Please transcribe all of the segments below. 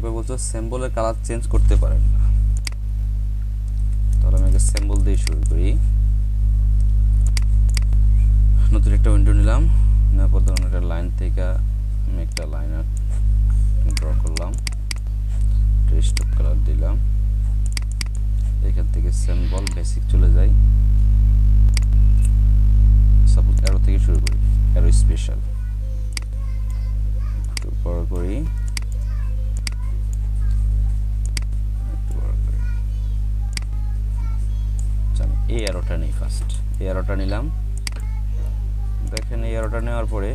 এরপর বলছো সিম্বলের colour change করতে পারেন না। তাহলে আমি আগে সিম্বল দিয়ে শুরু করি। নতুন একটা উইন্ডো নিলাম, নেওয়ার পর ধরুন একটা লাইন থেকে আমি একটা লাইন ড্র করলাম, স্ট্রোক কালার দিলাম। এখান থেকে সিম্বল বেসিক চলে যাই, সাপোজ অ্যারো থেকে শুরু করি, অ্যারো স্পেশাল একটু বড় করি, এই অ্যারোটা নেই। ফার্স্ট এই অ্যারোটা নিলাম, দেখেন এই অ্যারোটা নেওয়ার পরে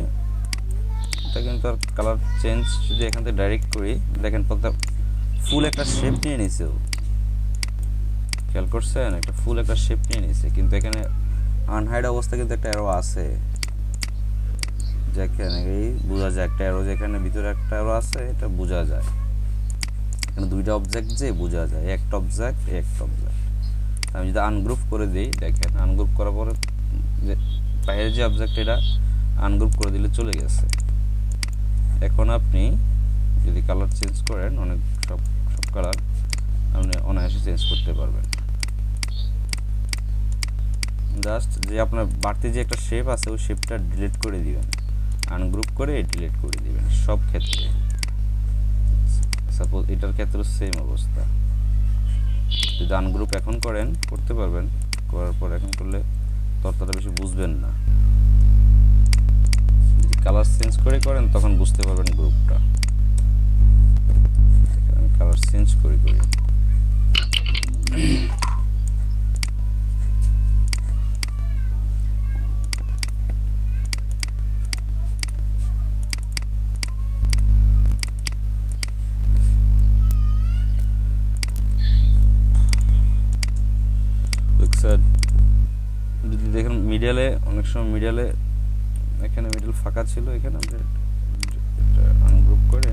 এটা কিন্তু আর কালার চেঞ্জ যদি এখান থেকে ডাইরেক্ট করি, দেখেন ফুল একটা শেপ নিয়ে নিছে। খেয়াল করছেন, একটা ফুল একটা শেপ নিয়ে নিছে, কিন্তু এখানে আনহাইড অবস্থা কিন্তু একটা অ্যারো আছে, যেখানে এই বোঝা যায় একটা অ্যারো, যেখানে ভিতরে একটা অ্যারো আছে, এটা বোঝা যায়। এখানে দুইটা অবজেক্ট যে বোঝা যায়, একটা অবজেক্ট একটা অবজেক্ট। আমি যদি আনগ্রুপ করে দিই, দেখেন আনগ্রুপ করার পরে যে বাইরের যে অবজেক্ট এটা আনগ্রুপ করে দিলে চলে গেছে। এখন আপনি যদি কালার চেঞ্জ করেন, অনেক সব কালার আপনি অনায়াসে চেঞ্জ করতে পারবেন। জাস্ট যে আপনার বাড়তি যে একটা শেপ আছে, ওই শেপটা ডিলিট করে দিবেন, আনগ্রুপ করে ডিলিট করে দিবেন সব ক্ষেত্রে। সাপোজ এটার ক্ষেত্রে সেম অবস্থা, যদি আনগ্রুপ এখন করেন করতে পারবেন, করার পর এখন করলে ততটা বেশি বুঝবেন না। যদি কালার চেঞ্জ করে করেন তখন বুঝতে পারবেন গ্রুপটা। আমি কালার চেঞ্জ করি যদি দেখেন মিডিয়ালে, অনেক সময় মিডিয়ালে এখানে মিডল ফাঁকা ছিল, এখানে আমরা এটা আনগ্রুপ করে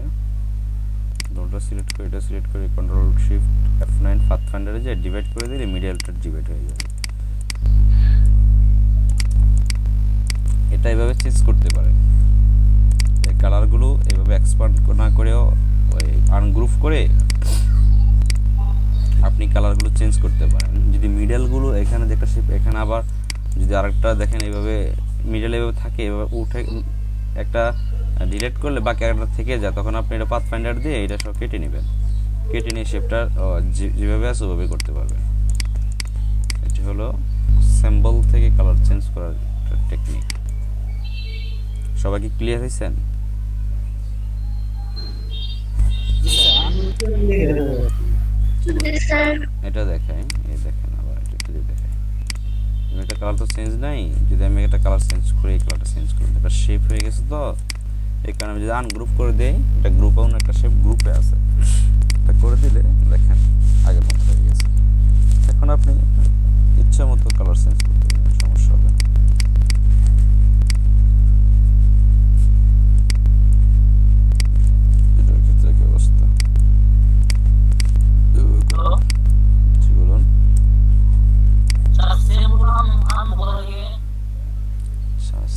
দুটো সিলেক্ট করে, এটা সিলেক্ট করে কন্ট্রোল শিফট F9 পাথফাইন্ডারে যে ডিভাইড করে দিলে মিডিয়ালটা ডিভাইড হয়ে যাবে। এটা এইভাবে চেঞ্জ করতে পারেন। এই কালারগুলো এইভাবে এক্সপান্ড না করেও ওই আনগ্রুপ করে আপনি কালারগুলো চেঞ্জ করতে পারেন। যদি মিডলগুলো এখানে যে একটা শেপ, এখানে আবার যদি আরেকটা দেখেন এইভাবে মিডল এভাবে থাকে, এভাবে উঠে একটা ডিলিট করলে বাকি একটা থেকে যায়, তখন আপনি এটা পাথফাইন্ডার দিয়ে এটা সব কেটে নেবেন, কেটে নিয়ে শেপটা যেভাবে আছে ওভাবে করতে পারবেন। এটি হলো সিম্বল থেকে কালার চেঞ্জ করার টেকনিক। সবাই কি ক্লিয়ার হয়েছেন? এটা দেখাই, এই দেখেন আবার এটা ক্লিয়ার দেখাই। এটা কালার তো চেঞ্জ নাই, যদি আমি এটা কালার চেঞ্জ করি, এই কালারটা চেঞ্জ করি, এটা শেপ হয়ে গেছে। তো এই কারণে আমি যদি আনগ্রুপ করে দেই, এটা গ্রুপ অন্য একটা শেপ গ্রুপে আছে, এটা করে দিলে দেখেন আগের মতো হয়ে গেছে। এখন আপনি ইচ্ছা মতো কালার চেঞ্জ করতে পারবেন, সমস্যা হবে না। এটার ক্ষেত্রে কি অবস্থা? জি বলুন।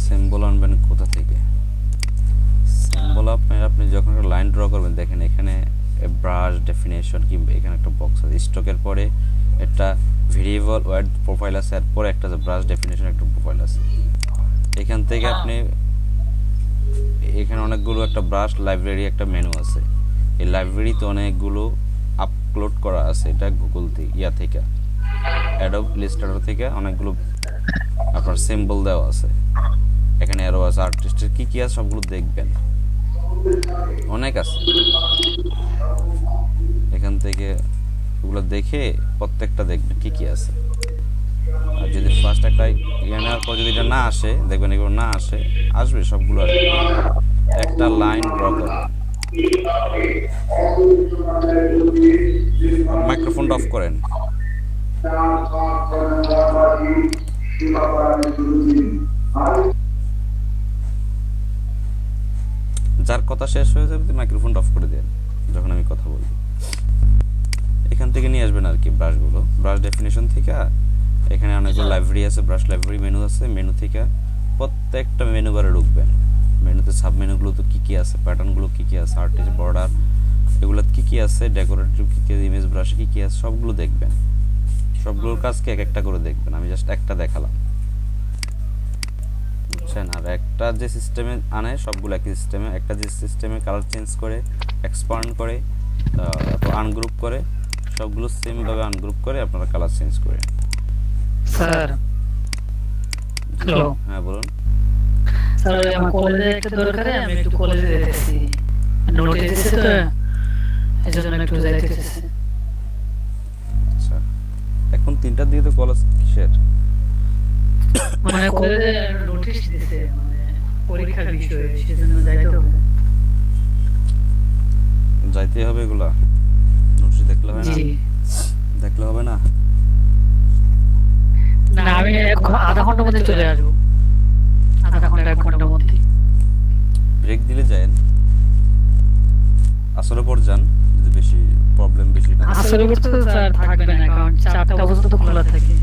সিম্বল আনবেন কোথা থেকে? সিম্বল আপনি যখন একটা লাইন ড্র করবেন, দেখেন এখানে ব্রাশ ডেফিনেশন কিংবা এখানে একটা বক্স আছে, স্ট্রোকের পরে একটা ভেরিয়েবল ওয়ার্ড প্রোফাইল আছে, আর পরে একটা ব্রাশ ডেফিনেশন একটা প্রোফাইল আছে। এখান থেকে আপনি এখানে অনেকগুলো একটা ব্রাশ লাইব্রেরি একটা মেনু আছে, এই লাইব্রেরিতে অনেকগুলো আপলোড করা আছে, এটা গুগল থেকে থেকে অ্যাডোব ইলাস্ট্রেটর থেকে অনেকগুলো আপনার সিম্বল দেওয়া আছে। এখানে অ্যারো আছে, আর্টিস্টের কি কি আছে সবগুলো দেখবেন, অনেক আছে। এখান থেকে ওগুলো দেখে প্রত্যেকটা দেখবেন কি কি আছে। আর যদি ফার্স্ট একটা ইয়ে নেওয়ার পর যদি এটা না আসে, দেখবেন এগুলো না আসে, আসবে সবগুলো আসবে। একটা লাইন ড্র করবেন, মাইক্রোফোনটা অফ করেন। যার কথা শেষ হয়ে যাবে মাইক্রোফোনটা অফ করে দেন যখন আমি কথা বলবো। এখান থেকে নিয়ে আসবেন আর কি ব্রাশগুলো, ব্রাশ ডেফিনেশন থেকে এখানে অনেকগুলো লাইব্রেরি আছে, ব্রাশ লাইব্রেরি মেনু আছে, মেনু থেকে প্রত্যেকটা মেনু বারে ঢুকবেন। মেনুতে সাব মেনুগুলো তো কী কী আছে, প্যাটার্নগুলো কী কী আছে, আর্টিস্ট, বর্ডার, এগুলো কি কি আছে, ডেকোরেটিভ কি কি, ইমেজ ব্রাশে কি কি আছে সবগুলো দেখবেন। সবগুলোর কাজকে এক একটা করে দেখবেন, আমি জাস্ট একটা দেখালাম, বুঝছেন? আর একটা যে সিস্টেমে আনে সবগুলো একই সিস্টেমে, একটা যে সিস্টেমে কালার চেঞ্জ করে, এক্সপান্ড করে, তারপর আনগ্রুপ করে, সবগুলো সেমভাবে আনগ্রুপ করে আপনারা কালার চেঞ্জ করে। স্যার হ্যালো হ্যাঁ বলুন। স্যার, আমার কলেজে একটা দরকারে আমি একটু কলেজে যেতেছি, নোটিস দিয়েছে তো এই জন্য একটু যাইতেছি। আচ্ছা, এখন 3টার দিকে তো কলেজ কিসের? মানে কলেজে নোটিস দিয়েছে, মানে পরীক্ষার বিষয়ে, সেজন্য যাইতে হবে। যাইতে হবে এগুলা? নোটিশ দেখলে হয় না? জি দেখলে হবে না? না, আমি আধা ঘন্টার মধ্যে চলে আসবো, আধা ঘন্টা 1 ঘন্টার মধ্যে। ব্রেক দিলে যায়েন, আসলে পর যান যদি বেশি প্রবলেম বেশি না। আসলে করতে তো স্যার থাকবে না, কারণ 4টা পর্যন্ত খোলা থাকে।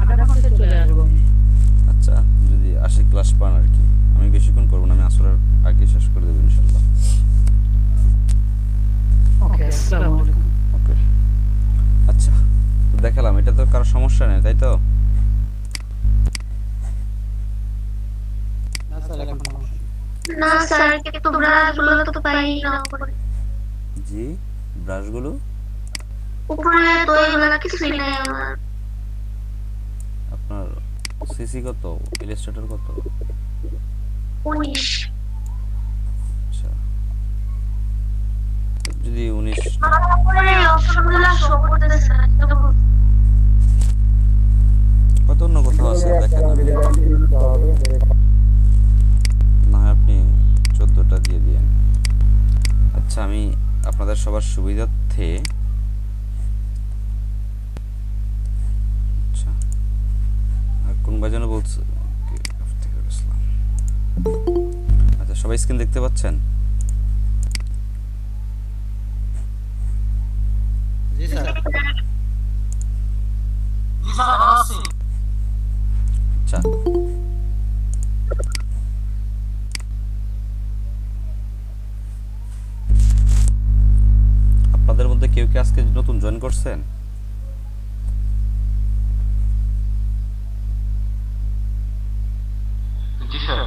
আধা ঘন্টা চলে আসবো আমি। আচ্ছা, যদি 80 ক্লাস পান আর কি, আমি বেশিক্ষণ করবো না, আমি আসরের আগে শেষ করে দেবো ইনশাল্লাহ। ওকে, আসসালামু আলাইকুম। ওকে, আচ্ছা, তো দেখালাম, এটা তো কারো সমস্যা নেই তাই তো? না স্যার, কিন্তু ব্রাশগুলো তো পাই না উপরে। জি, ব্রাশগুলো উপরে তো এগুলো কিছুই নাই আমার। আপনার সিসি কত, ইলাস্ট্রেটর কত? 19। আচ্ছা, যদি 19 উপরে অপশনগুলো শো করতেছে না, কত অন্য কোথাও আছে দেখেন, না হয় আপনি 14টা দিয়ে দিয়েন। আচ্ছা, আমি আপনাদের সবার সুবিধার্থে, আচ্ছা, আর কোন ভাই যেন বলছে, আচ্ছা সবাই স্ক্রিন দেখতে পাচ্ছেন? জি স্যার। আচ্ছা, আপনাদের মধ্যে কেউ কি আজকে নতুন জয়েন করছেন? জি স্যার,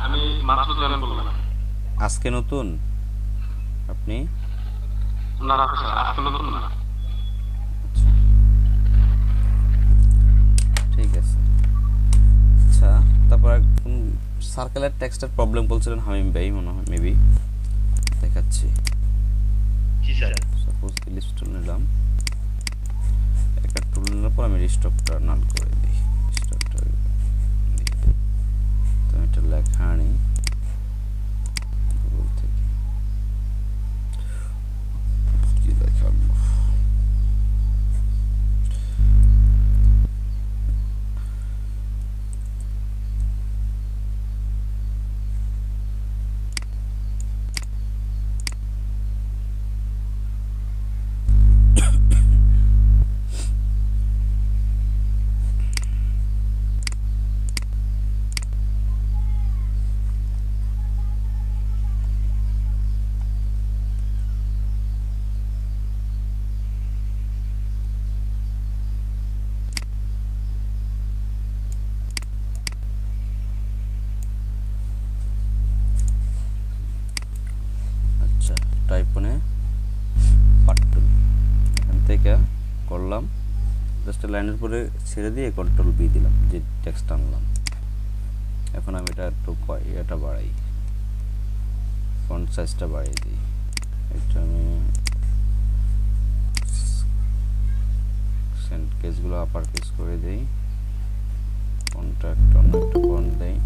আমি মাত্র জয়েন করলাম। আজকে নতুন আপনি? না না স্যার, আজকে নতুন না। আচ্ছা, ঠিক আছে। আচ্ছা, তারপর কোন সার্কেলের টেক্সটের প্রবলেম বলছিলেন হামিম ভাই, মনে হয় মেবি দেখাচ্ছি। জি স্যার। সাপোজ লিস্ট টুল নিলাম, একটা টুল নেওয়ার পর আমি রিস্টকটা নাল করে দিই, রিস্টকটা দিয়ে দিই। তো আমি একটা লেখা আনি গুগল থেকে, কি লেখা আনবো? আচ্ছা, টাইপনে পাট্টুল, এখান থেকে করলাম, জাস্ট লাইনের পরে ছেড়ে দিয়ে কন্ট্রোল বি দিলাম, যে টেক্সট আনলাম। এখন আমি এটা একটু এটা বাড়াই, ফন্ট সাইজটা বাড়িয়ে দিই, এটা আমি সেন্ট কেসগুলো আপার কেস করে দিই, ফন্টটা একটা অন্য একটা ফন্ট দেই।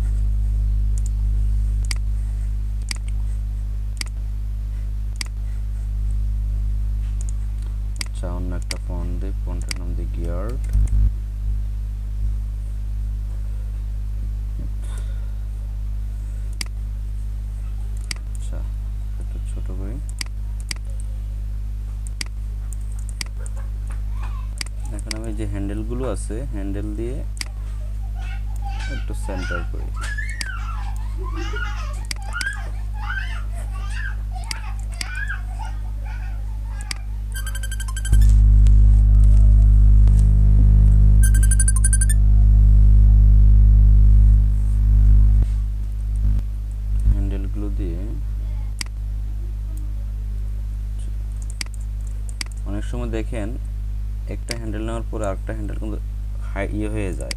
আচ্ছা, অন্য একটা ফন্ট দিই, ফন্টের নাম দিই গিয়ার্ড। আচ্ছা, একটু ছোট করি। এখন আমি যে হ্যান্ডেলগুলো আছে, হ্যান্ডেল দিয়ে একটু সেন্টার করি। দেখেন একটা হ্যান্ডেল নেওয়ার পরে আরেকটা হ্যান্ডেল কিন্তু ইয়ে হয়ে যায়,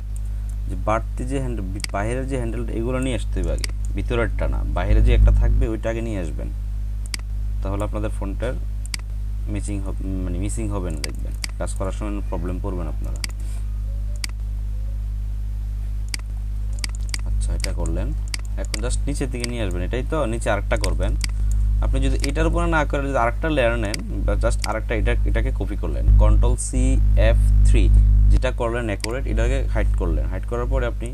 যে বাড়তি যে হ্যান্ডেল বাইরের যে হ্যান্ডেলটা এগুলো নিয়ে আসতে হবে আগে, ভিতরেরটা না, বাইরে যে একটা থাকবে ওইটা আগে নিয়ে আসবেন, তাহলে আপনাদের ফোনটার মিসিং হবে না, দেখবেন কাজ করার সময় প্রবলেম পড়বেন আপনারা। আচ্ছা এটা করলেন, এখন জাস্ট নিচের দিকে নিয়ে আসবেন, এটাই তো, নিচে আরেকটা করবেন। আপনি যদি এটার উপরে না করে যদি আরেকটা লেয়ার নেন বা জাস্ট আরেকটা এটাকে কপি করলেন, Ctrl+C+F3 যেটা করলেন অ্যাকুরেট, এটাকে হাইড করলেন, হাইড করার পরে আপনি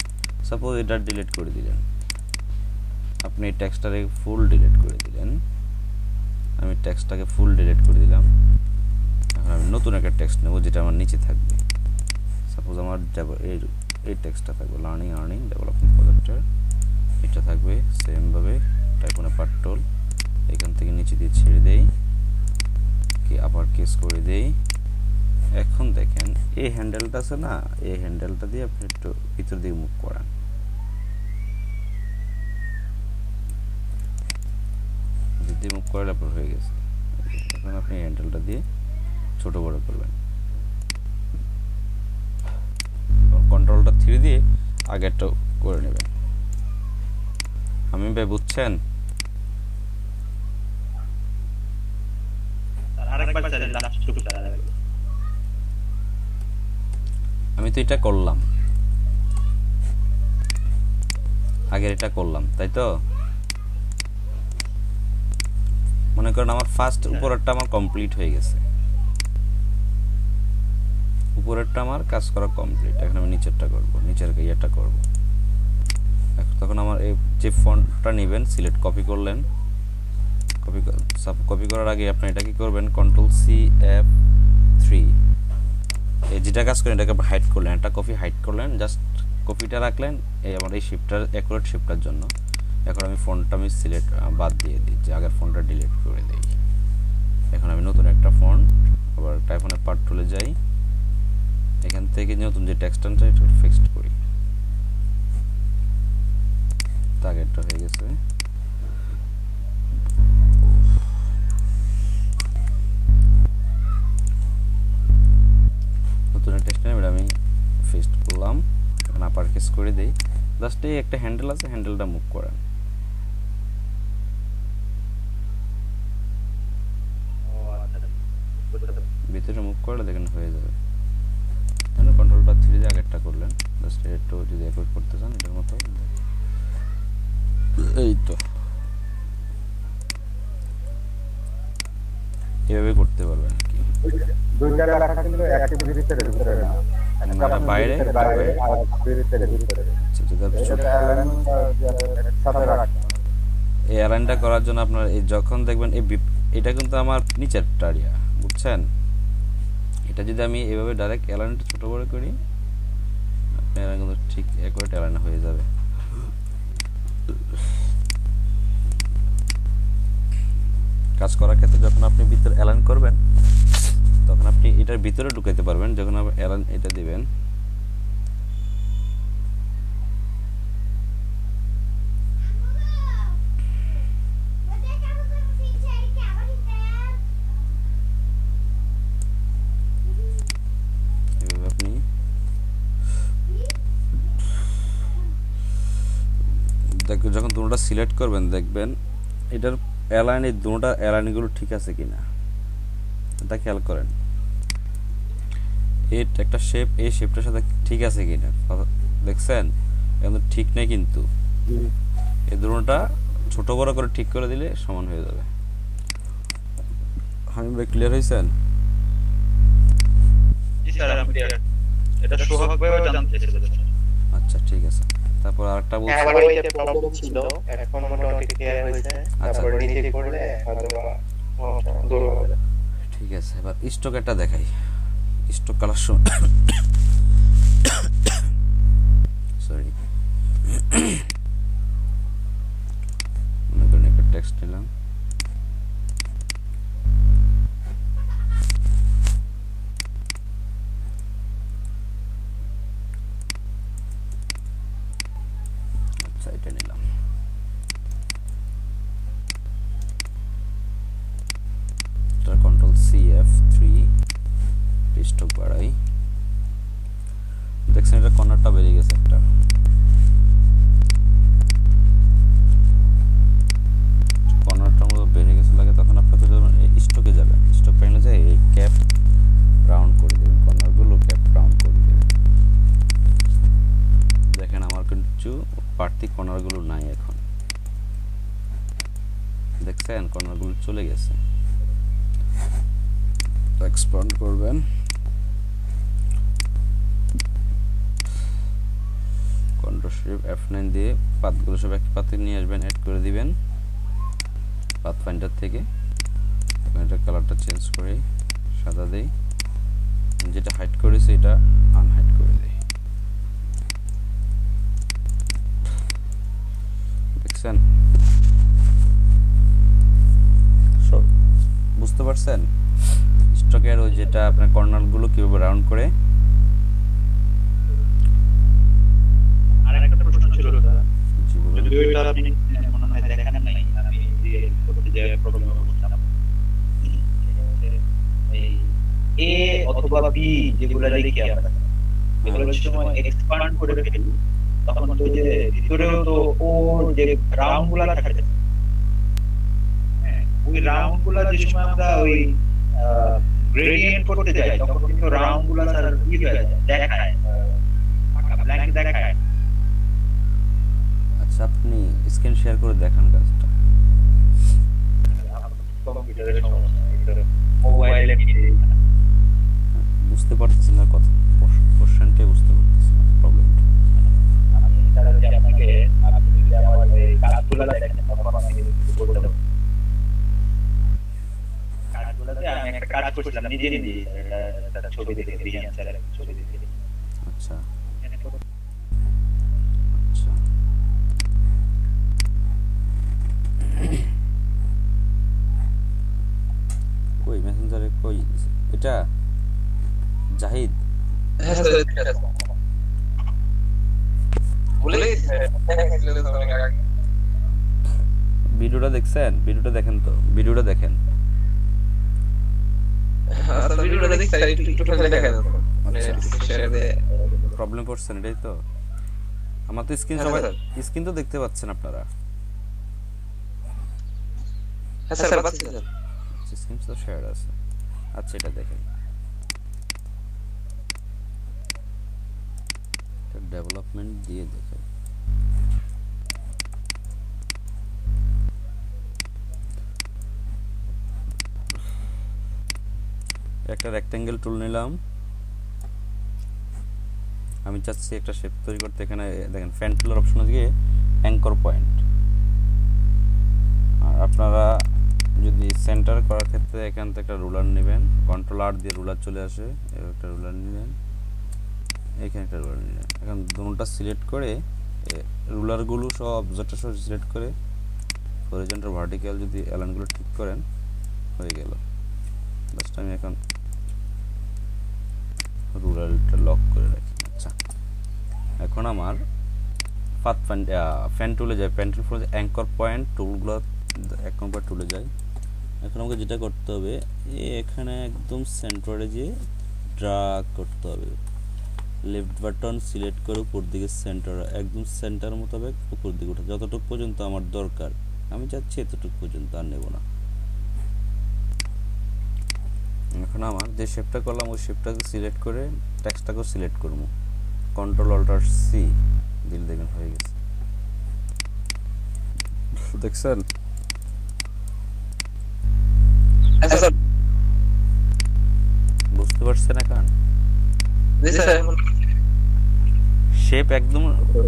সাপোজ এটা ডিলিট করে দিলেন, আপনি এই টেক্সটটাকে ফুল ডিলিট করে দিলেন, আমি টেক্সটটাকে ফুল ডিলিট করে দিলাম। এখন আমি নতুন একটা টেক্সট নেব যেটা আমার নিচে থাকবে, সাপোজ আমার এই টেক্সটটা থাকবে লার্নিং আর্নিং ডেভেলপমেন্ট প্রজেক্টের, এটা থাকবে সেমভাবে টাইপনে পাট্টল, এখান থেকে নিচে দিয়ে ছেড়ে দেই, কি আবার কেস করে দেই। এখন দেখেন এই হ্যান্ডেলটা আছে না, এই হ্যান্ডেলটা দিয়ে আপনি একটু ভিতর দিকে মুভ করান, যদি মুভ করালে আপনার হয়ে গেছে। এখন আপনি হ্যান্ডেলটা দিয়ে ছোট বড় করবেন, Ctrl+3 দিয়ে আগেরটা করে নেবেন। আমি ভাই বুঝছেন? আমি তো এটা করলাম, আগের এটা করলাম, তাই তো মনে করেন আমার ফার্স্ট উপরেরটা আমার কমপ্লিট হয়ে গেছে, উপরেরটা আমার কাজ করা কমপ্লিট। এখন আমি নিচেরটা করব, নিচের ইয়েটা করব। তখন আমার এই যে ফন্টটা নেবেন, সিলেক্ট কপি করলেন, কপি করার আগে আপনি এটা কি করবেন, Ctrl+C+F3 এই যেটা কাজ করেন এটাকে হাইড করলেন, একটা কপি হাইড করলেন, জাস্ট কপিটা রাখলেন এই আমার এই শিফটার অ্যাকুরেট শিফটার জন্য। এখন আমি ফন্টটা আমি সিলেক্ট বাদ দিয়ে দিই, যে আগের ফন্টটা ডিলিট করে দিই। এখন আমি নতুন একটা ফন্ট আবার টাইপনে পার্ট টুলে যাই, এখান থেকে নতুন যে টেক্সটটা এটা ফিক্সড করি, আগেরটা হয়ে গেছে। নতুন টেক্সট নেম আমি ফিক্সড করলাম, এখন আপার কেস করে দেই, জাস্ট এই একটা হ্যান্ডেল আছে, হ্যান্ডেলটা মুভ করেন, ভিতরে মুভ করলে দেখেন হয়ে যাবে। Ctrl+3 দিয়ে আগেরটা করলেন, জাস্ট একটু যদি একই করতে চান এটার মতো, এই তো এভাবে করতে পারবেন আর কি। দুইটা লেখা কিন্তু একই ভিতরে ভিতরে না, মানে বাইরে আর ভিতরে ভিতরে। আচ্ছা যদি আপনি সাথে রাখতে এই অ্যালাইনটা করার জন্য আপনার এই যখন দেখবেন এই এটা কিন্তু আমার নিচের টারিয়া, বুঝছেন? এটা যদি আমি এভাবে ডাইরেক্ট অ্যালাইনটা ছোট বড় করি, আপনার কিন্তু ঠিক অ্যাকুরেট অ্যালাইন হয়ে যাবে। কাজ করার ক্ষেত্রে যখন আপনি ভিতরে অ্যালাইন করবেন তখন আপনি এটার ভিতরে ঢুকাইতে পারবেন, যখন আপনি অ্যালাইন এটা দিবেন আপনি যখন দুটোটা সিলেক্ট করবেন দেখবেন এটার অ্যালাইন, এই দুটোটা অ্যালাইনগুলো ঠিক আছে কিনা এটা খেয়াল করেন। এই একটা শেপ এই শেপটার সাথে ঠিক আছে কিনা দেখছেন, একদম ঠিক নেই কিন্তু এই দুটোটা ছোট বড় করে ঠিক করে দিলে সমান হয়ে যাবে। আমি ভাই ক্লিয়ার হয়েছেন? জি স্যার আমি ক্লিয়ার। এটা সোহাগ ভাইও জানতে চাইছিল। আচ্ছা ঠিক আছে। তারপর আরেকটা বলছি, আমার ওইটা প্রবলেম ছিল, এখন মোটামুটি ক্লিয়ার হয়েছে। তারপর নিচে করলে হয়তো দূর হবে। ঠিক আছে। এবার স্টকেরটা দেখাই, স্টক কালার সময় সরি মনে করেন একটা টেক্সট নিলাম, আচ্ছা এটা নিলাম, Ctrl+C+F3 স্টক বাড়াই। দেখছেন এটা কর্নারটা বেরিয়ে গেছে একটা। কর্নারটা মতো বেরিয়ে গেছে লাগে, তখন আপনাকে স্টকে যাবেন। স্টক প্যানেলে যায় এই ক্যাপ রাউন্ড করে দেবেন, কর্নারগুলো ক্যাপ রাউন্ড করে দেবেন। দেখেন আমার কিন্তু বাড়তি কর্নারগুলো নাই এখন, দেখছেন কর্নারগুলো চলে গেছে। এক্সপ্যান্ড করবেন, কন্ট্রোল শিফট F9 দিয়ে পাতগুলো সব এক পাতে নিয়ে আসবেন, অ্যাড করে দিবেন পাথ ফাইন্ডার থেকে। এটা কালারটা চেঞ্জ করে সাদা দেই, যেটা হাইড করেছে এটা আনহাইড করে দেই। দেখছেন বুঝতে পারছেন স্টকের ওই যেটা আপনার কর্নারগুলো কিভাবে রাউন্ড করে। আরেকটা প্রশ্ন ছিল দাদা, যদি ওইটা আপনি মনে হয় দেখেন নাই, আমি যে করতে যে প্রবলেম বলছিলাম, এই এ অথবা বি যেগুলো লিখি আমরা, এগুলো সময় এক্সপ্যান্ড করে ফেলি, তখন তো যে ভিতরেও তো ওর যে রাউন্ড গুলা থাকে, ওই রাউন্ড গুলা যে সময় আমরা ওই গ্রেডিয়েন্ট করতে যাই, তখন কিন্তু রাউন্ড গুলা স্যার ই হয়ে যায়, দেখায় ফাঁকা ব্ল্যাঙ্ক দেখায়। আচ্ছা আপনি স্ক্রিন শেয়ার করে দেখান কাজটা। কম্পিউটারের সমস্যা, মোবাইলে বুঝতে পারতেছেন না কথা, কোশ্চেনটাই বুঝতে পারতেছেন না, প্রবলেমটা। আমি তাহলে যে আপনাকে আপনি যদি আমার এই কাজগুলো দেখেন, তখন আমি বলতে পারবো। কাজগুলোতে আমি একটা কাজ করছিলাম নিজে নিজে, একটা ছবি দেখে রিয়ান স্যারের ছবি দেখে। আচ্ছা আচ্ছা কই মেসেঞ্জারে কই এটা জাহিদ? ভিডিওটা দেখছেন? ভিডিওটা দেখেন তো, ভিডিওটা দেখেন। প্রবলেম করছেন এটাই তো? আমার তো স্ক্রিন সবাই স্ক্রিন তো দেখতে পাচ্ছেন আপনারা, স্ক্রিন তো শেয়ার আছে। আচ্ছা এটা দেখেন, এটা ডেভেলপমেন্ট দিয়ে দেখেন। একটা রেক্ট্যাঙ্গেল টুল নিলাম, আমি চাচ্ছি একটা শেপ তৈরি করতে। এখানে দেখেন ফ্যান টুলের অপশনে গিয়ে অ্যাঙ্কর পয়েন্ট, আর আপনারা যদি সেন্টার করার ক্ষেত্রে এখান থেকে একটা রুলার নেবেন, কন্ট্রোল আর দিয়ে রুলার চলে আসে, একটা রুলার নিলেন, এখানে একটা রুলার নিলেন। এখন দুটোটা সিলেক্ট করে রুলারগুলো সব অবজেক্টটা সব সিলেক্ট করে হরিজন্টাল ভার্টিক্যাল যদি অ্যালাইনগুলো ঠিক করেন হয়ে গেল। জাস্ট আমি এখন রুলারটা লক করে রাখি। আচ্ছা এখন আমার ফ্যান টুলে যায়, ফ্যান টুল ফলে অ্যাঙ্কর পয়েন্ট টুলগুলো এক নম্বর টুলে যায়। এখন আমাকে যেটা করতে হবে এখানে একদম সেন্টারে যেয়ে ড্রাগ করতে হবে, লেফট বাটন সিলেক্ট করে উপর দিকে সেন্টার, একদম সেন্টার মোতাবেক উপর দিকে ওঠা, যতটুকু পর্যন্ত আমার দরকার। আমি চাচ্ছি এতটুকু পর্যন্ত, আর নেব না। এখন আমার যে শেপটা করলাম ওই শেপটাকে সিলেক্ট করে টেক্সটটাকেও সিলেক্ট করবো, কন্ট্রোল অল্টার সি দিলে দেখেন হয়ে গেছে। দেখছেন? বুঝতে পারছেন এখন? শেপ একদম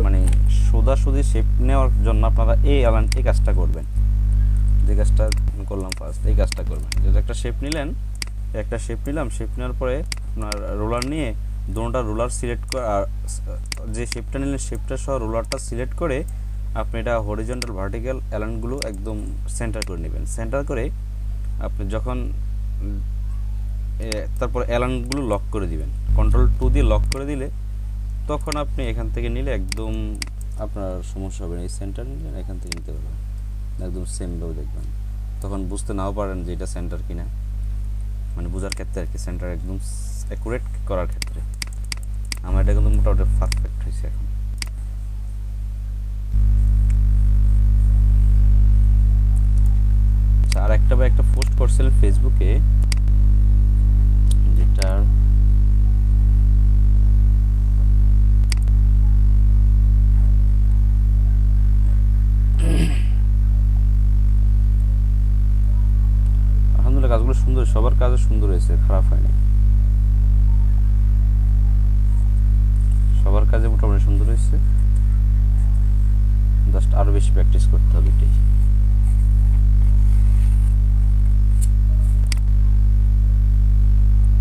মানে সোজাসুজি শেপ নেওয়ার জন্য আপনারা এই কাজটা করবেন, যে কাজটা করলাম ফার্স্ট, এই কাজটা করবেন। যেটা একটা শেপ নিলেন, একটা শেপ নিলাম, শেপ নেওয়ার পরে আপনার রোলার নিয়ে দুটোটা রোলার সিলেক্ট করে, আর যে শেপটা নিলেন শেপটা সহ রোলারটা সিলেক্ট করে আপনি এটা হরিজন্টাল ভার্টিক্যাল অ্যালাইনগুলো একদম সেন্টার করে নেবেন। সেন্টার করে আপনি যখন তারপর অ্যালাইনগুলো লক করে দিবেন, কন্ট্রোল 2 দিয়ে লক করে দিলে তখন আপনি এখান থেকে নিলে একদম আপনার সমস্যা হবে না। এই সেন্টার নিলেন, এখান থেকে নিতে পারবেন, একদম সেমভাবে দেখবেন। তখন বুঝতে নাও পারেন যে এটা সেন্টার কিনা, মানে বোঝার ক্ষেত্রে আর কি, সেন্টার একদম অ্যাকুরেট করার ক্ষেত্রে। আমার এটা কিন্তু মোটামুটি পারফেক্ট হয়েছে এখন। আচ্ছা, আর একটা পোস্ট করছিলেন ফেসবুকে, যেটার আলহামদুলিল্লাহ কাজগুলো সুন্দর, সবার কাজও সুন্দর হয়েছে, খারাপ হয়নি। সবার কাজে মোটামুটি সুন্দর হয়েছে, জাস্ট আরো বেশি প্র্যাকটিস করতে হবে এটাই।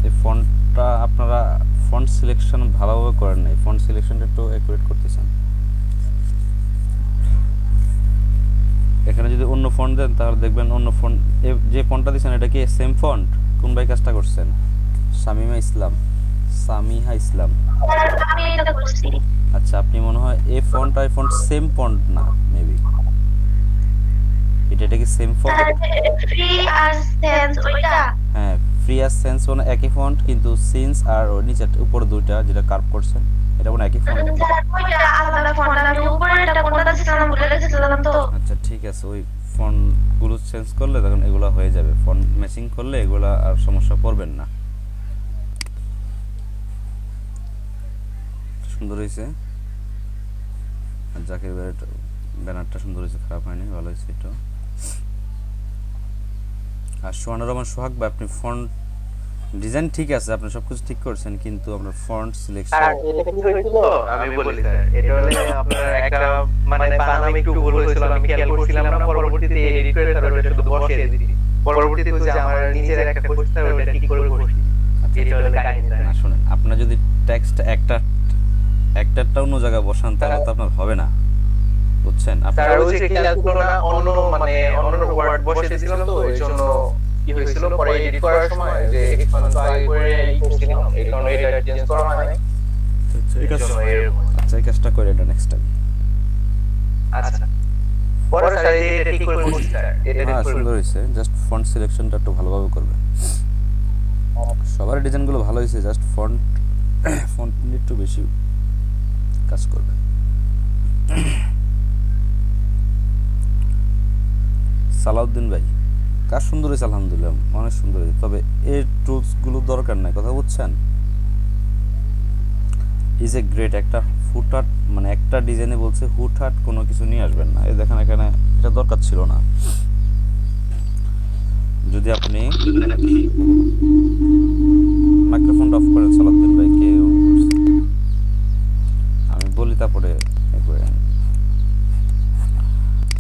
এই ফন্টটা আপনারা ফন্ট সিলেকশন ভালোভাবে করেন নাই, ফন্ট সিলেকশনটা একটু অ্যাকুরেট করতেছেন। এখানে যদি অন্য ফন্ট দেন তাহলে দেখবেন অন্য ফন্ট, যে ফন্টটা দিয়েছেন এটা কি সেম ফন্ট? কোন ভাই কাজটা করছেন? সামিহা ইসলাম। আমি এটা করছি। আচ্ছা, আপনি মনে হয় এই ফন্ট আর ফন্ট সেম ফন্ট না মেবি, এটা কি সেম ফন্ট? ফ্রি আর সেন্স ওইটা। হ্যাঁ, ফ্রি আর সেন্স মানে একই ফন্ট, কিন্তু সিন্স আর নিচে উপর দুইটা যেটা কার্ভ করছেন এটা মানে একই ফন্ট। ওইটা আলাদা ফন্ট, আমি উপরেরটা কোনটা দিছিলাম ভুলে গেছিলাম তো। আচ্ছা ঠিক আছে, ওই ফন্টগুলো চেঞ্জ করলে তখন এগুলো হয়ে যাবে, ফন্ট ম্যাচিং করলে এগুলো আর সমস্যা পড়বেন না। সুন্দর হয়েছে, আর জাকির ভাইয়ের ব্যানারটা সুন্দর হয়েছে, খারাপ হয়নি, ভালো হয়েছে এটা। আর সোহানুর রহমান সোহাগ ভাই, আপনি ফন্ট ডিজাইন ঠিক আছে, আপনি সবকিছু ঠিক করছেন, কিন্তু আপনার ফন্ট সিলেকশন। আর এটা কি হয়েছিল আমি বলি স্যার, এটা হলে আপনার একটা মানে বানামে একটু ভুল হয়েছিল, আমি খেয়াল করছিলাম না, পরবর্তীতে এডিট করে তারপর এটা শুধু বসিয়ে দিছি। পরবর্তীতে হচ্ছে আমার নিচের একটা কোশ্চেন ওটা ঠিক করে বসি। এটা হলো কাহিনী স্যার। না শুনেন, আপনার যদি টেক্সট একটা অন্য জায়গায় বসান তাহলে তো আপনার হবে না, বুঝছেন? স্যার ওই যে খেয়াল ছিল না, অন্য ওয়ার্ড বসিয়েছিলাম, তো এই জন্য কি হয়েছিল পরে এডিট করার সময় যে এক্সপান্স আই করে এই করছিলাম, এই কারণে এটা চেঞ্জ করা হয় না। আচ্ছা, এই কাজটা করে এটা নেক্সট টাইম। আচ্ছা পরে স্যার এটা ঠিক করে বসি স্যার, এটা ঠিক হ্যাঁ করে সুন্দর হয়েছে, জাস্ট ফন্ট সিলেকশনটা একটু ভালোভাবে করবে। সবার ডিজাইনগুলো ভালো হয়েছে, জাস্ট ফন্ট নিয়ে একটু বেশি কাজ করবে। সালাউদ্দিন ভাই, কাজ সুন্দর হয়েছে আলহামদুলিল্লাহ, অনেক সুন্দর হয়েছে, তবে এই টুলসগুলো দরকার নাই, কথা বুঝছেন? ইজ এ গ্রেট একটা হুটহাট, মানে একটা ডিজাইনে বলছে হুটহাট কোনো কিছু নিয়ে আসবেন না। এই দেখেন এখানে এটা দরকার ছিল না। যদি আপনি মাইক্রোফোনটা অফ করেন সালাউদ্দিন ভাই, কে আমি বলি তারপরে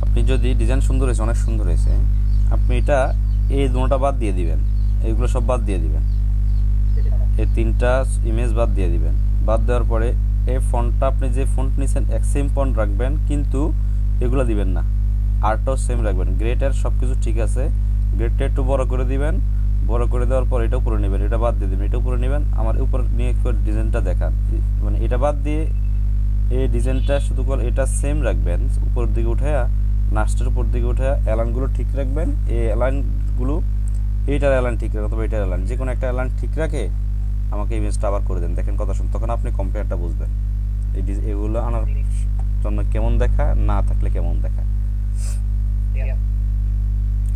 আপনি যদি ডিজাইন সুন্দর হয়েছে, অনেক সুন্দর হয়েছে, আপনি এটা এই দুটোটা বাদ দিয়ে দিবেন, এইগুলো সব বাদ দিয়ে দিবেন, এই তিনটা ইমেজ বাদ দিয়ে দিবেন। বাদ দেওয়ার পরে এই ফন্টটা আপনি যে ফন্ট নিছেন এক সেম ফন্ট রাখবেন, কিন্তু এগুলো দিবেন না, আরটাও সেম রাখবেন। গ্রেটার সব কিছু ঠিক আছে, গ্রেডটা একটু বড় করে দিবেন, বড় করে দেওয়ার পর এটা উপরে নেবেন, এটা বাদ দিয়ে দেবেন, এটা উপরে নেবেন, আমার উপরে নিয়ে ডিজাইনটা দেখান, মানে এটা বাদ দিয়ে এই ডিজাইনটা শুধু করে এটা সেম রাখবেন, উপর দিকে উঠায়া নাস্টের উপর দিকে উঠায়া অ্যালাইনগুলো ঠিক রাখবেন। এই অ্যালাইনগুলো এইটার অ্যালাইন ঠিক রাখেন অথবা এটার অ্যালাইন, যে কোনো একটা অ্যালাইন ঠিক রাখে আমাকে ইমেজটা আবার করে দেন, দেখেন কথা শুন, তখন আপনি কম্পেয়ারটা বুঝবেন এগুলো আনার জন্য কেমন দেখা, না থাকলে কেমন দেখা।